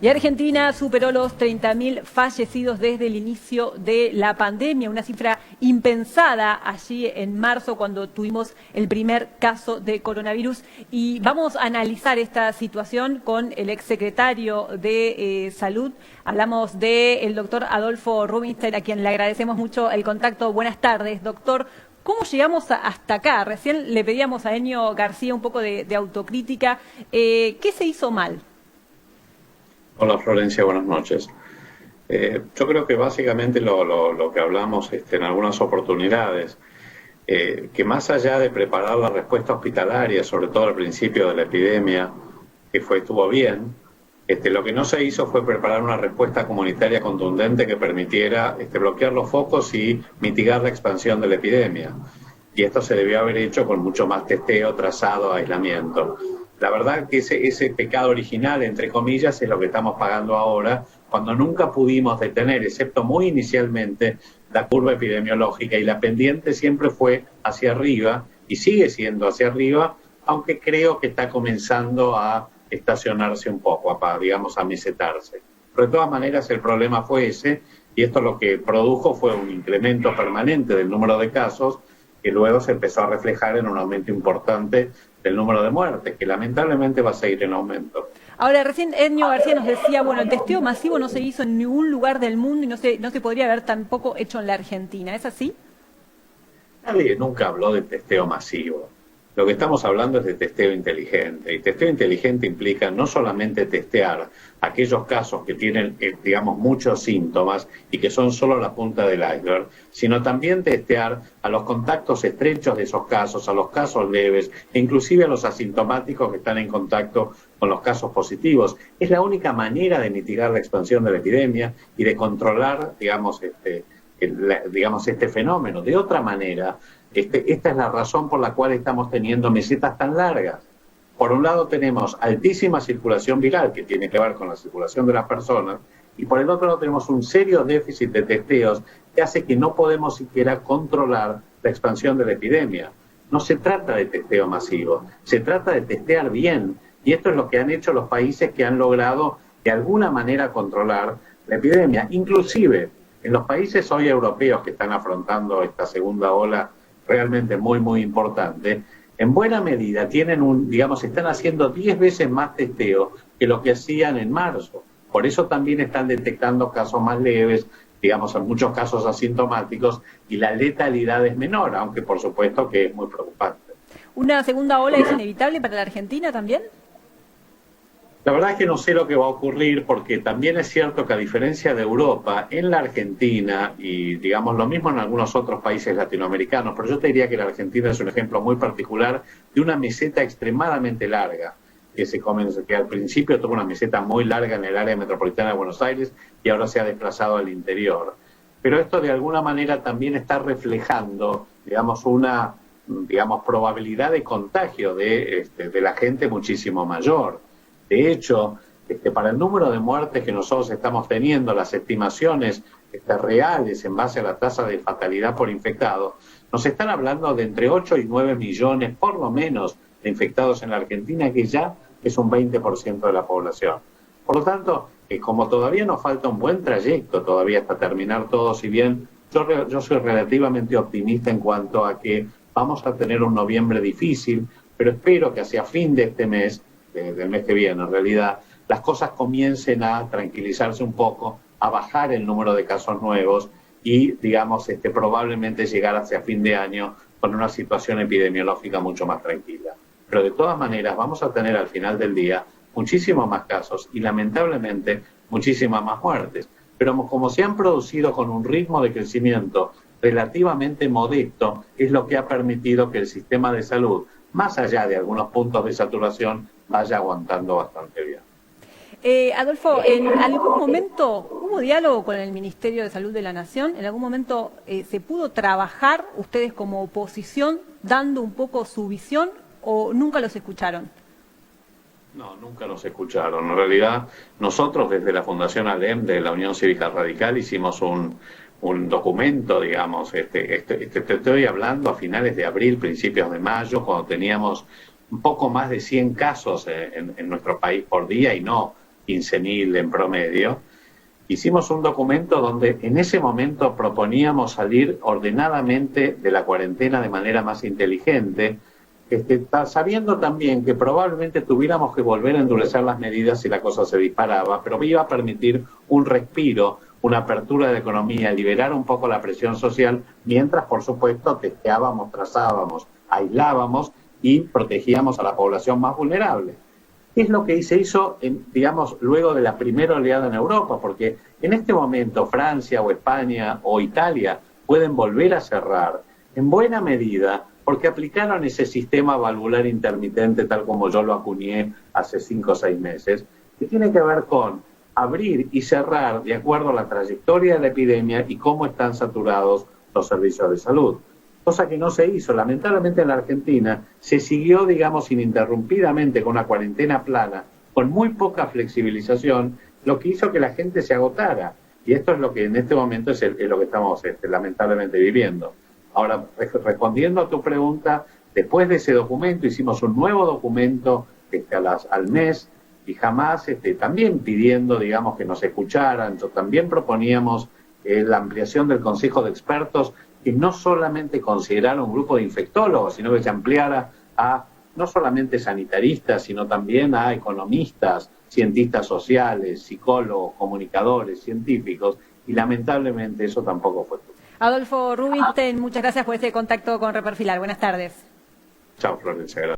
Y Argentina superó los 30.000 fallecidos desde el inicio de la pandemia, una cifra impensada allí en marzo cuando tuvimos el primer caso de coronavirus. Y vamos a analizar esta situación con el exsecretario de Salud. Hablamos del doctor Adolfo Rubinstein, a quien le agradecemos mucho el contacto. Buenas tardes, doctor. ¿Cómo llegamos hasta acá? Recién le pedíamos a Enio García un poco de autocrítica. ¿Qué se hizo mal? Hola Florencia, buenas noches. Yo creo que básicamente lo que hablamos en algunas oportunidades, que más allá de preparar la respuesta hospitalaria, sobre todo al principio de la epidemia, que estuvo bien, lo que no se hizo fue preparar una respuesta comunitaria contundente que permitiera bloquear los focos y mitigar la expansión de la epidemia. Y esto se debió haber hecho con mucho más testeo, trazado, aislamiento. La verdad que ese pecado original, entre comillas, es lo que estamos pagando ahora, cuando nunca pudimos detener, excepto muy inicialmente, la curva epidemiológica, y la pendiente siempre fue hacia arriba y sigue siendo hacia arriba, aunque creo que está comenzando a estacionarse un poco, a mesetarse. Pero de todas maneras el problema fue ese, y esto lo que produjo fue un incremento permanente del número de casos, que luego se empezó a reflejar en un aumento importante del número de muertes, que lamentablemente va a seguir en aumento. Ahora, recién Enio García nos decía, bueno, el testeo masivo no se hizo en ningún lugar del mundo y no se podría haber tampoco hecho en la Argentina, ¿es así? Nadie nunca habló de testeo masivo. Lo que estamos hablando es de testeo inteligente. Y testeo inteligente implica no solamente testear aquellos casos que tienen, muchos síntomas y que son solo la punta del iceberg, sino también testear a los contactos estrechos de esos casos, a los casos leves, e inclusive a los asintomáticos que están en contacto con los casos positivos. Es la única manera de mitigar la expansión de la epidemia y de controlar, este fenómeno. De otra manera, esta es la razón por la cual estamos teniendo mesetas tan largas. Por un lado tenemos altísima circulación viral, que tiene que ver con la circulación de las personas, y por el otro lado tenemos un serio déficit de testeos que hace que no podemos siquiera controlar la expansión de la epidemia. No se trata de testeo masivo, se trata de testear bien, y esto es lo que han hecho los países que han logrado de alguna manera controlar la epidemia. Inclusive en los países hoy europeos que están afrontando esta segunda ola realmente muy, muy importante, en buena medida están haciendo 10 veces más testeo que lo que hacían en marzo. Por eso también están detectando casos más leves, en muchos casos asintomáticos, y la letalidad es menor, aunque por supuesto que es muy preocupante. ¿Una segunda ola es inevitable para la Argentina también? La verdad es que no sé lo que va a ocurrir, porque también es cierto que a diferencia de Europa, en la Argentina, y lo mismo en algunos otros países latinoamericanos, pero yo te diría que la Argentina es un ejemplo muy particular de una meseta extremadamente larga, que al principio tuvo una meseta muy larga en el área metropolitana de Buenos Aires y ahora se ha desplazado al interior. Pero esto de alguna manera también está reflejando, una probabilidad de contagio de la gente muchísimo mayor. De hecho, para el número de muertes que nosotros estamos teniendo, las estimaciones reales en base a la tasa de fatalidad por infectado, nos están hablando de entre 8 y 9 millones, por lo menos, de infectados en la Argentina, que ya es un 20% de la población. Por lo tanto, como todavía nos falta un buen trayecto todavía hasta terminar todo, si bien yo soy relativamente optimista en cuanto a que vamos a tener un noviembre difícil, pero espero que hacia fin de este mes, del mes que viene en realidad, las cosas comiencen a tranquilizarse un poco, a bajar el número de casos nuevos y, probablemente llegar hacia fin de año con una situación epidemiológica mucho más tranquila. Pero de todas maneras vamos a tener al final del día muchísimos más casos y lamentablemente muchísimas más muertes. Pero como se han producido con un ritmo de crecimiento relativamente modesto, es lo que ha permitido que el sistema de salud, más allá de algunos puntos de saturación, vaya aguantando bastante bien. Adolfo, ¿en algún momento hubo diálogo con el Ministerio de Salud de la Nación? ¿En algún momento se pudo trabajar ustedes como oposición dando un poco su visión o nunca los escucharon? No, nunca nos escucharon. En realidad, nosotros desde la Fundación ALEM de la Unión Cívica Radical hicimos un documento, te estoy hablando a finales de abril, principios de mayo, cuando teníamos un poco más de 100 casos en nuestro país por día y no 15.000 en promedio. Hicimos un documento donde en ese momento proponíamos salir ordenadamente de la cuarentena de manera más inteligente, sabiendo también que probablemente tuviéramos que volver a endurecer las medidas si la cosa se disparaba, pero iba a permitir un respiro, una apertura de la economía, liberar un poco la presión social, mientras, por supuesto, testeábamos, trazábamos, aislábamos y protegíamos a la población más vulnerable. ¿Qué es lo que se hizo, digamos, luego de la primera oleada en Europa? Porque en este momento Francia o España o Italia pueden volver a cerrar en buena medida porque aplicaron ese sistema valvular intermitente tal como yo lo acuñé hace 5 o 6 meses, que tiene que ver con abrir y cerrar de acuerdo a la trayectoria de la epidemia y cómo están saturados los servicios de salud. Cosa que no se hizo. Lamentablemente en la Argentina se siguió, digamos, ininterrumpidamente con una cuarentena plana, con muy poca flexibilización, lo que hizo que la gente se agotara. Y esto es lo que en este momento es lo que estamos lamentablemente viviendo. Ahora, respondiendo a tu pregunta, después de ese documento hicimos un nuevo documento al mes y jamás también pidiendo, digamos, que nos escucharan. También proponíamos la ampliación del Consejo de Expertos, que no solamente considerara un grupo de infectólogos, sino que se ampliara a no solamente sanitaristas, sino también a economistas, cientistas sociales, psicólogos, comunicadores, científicos, y lamentablemente eso tampoco fue posible. Adolfo Rubinstein, muchas gracias por este contacto con Reperfilar. Buenas tardes. Chao, Florencia. Gracias.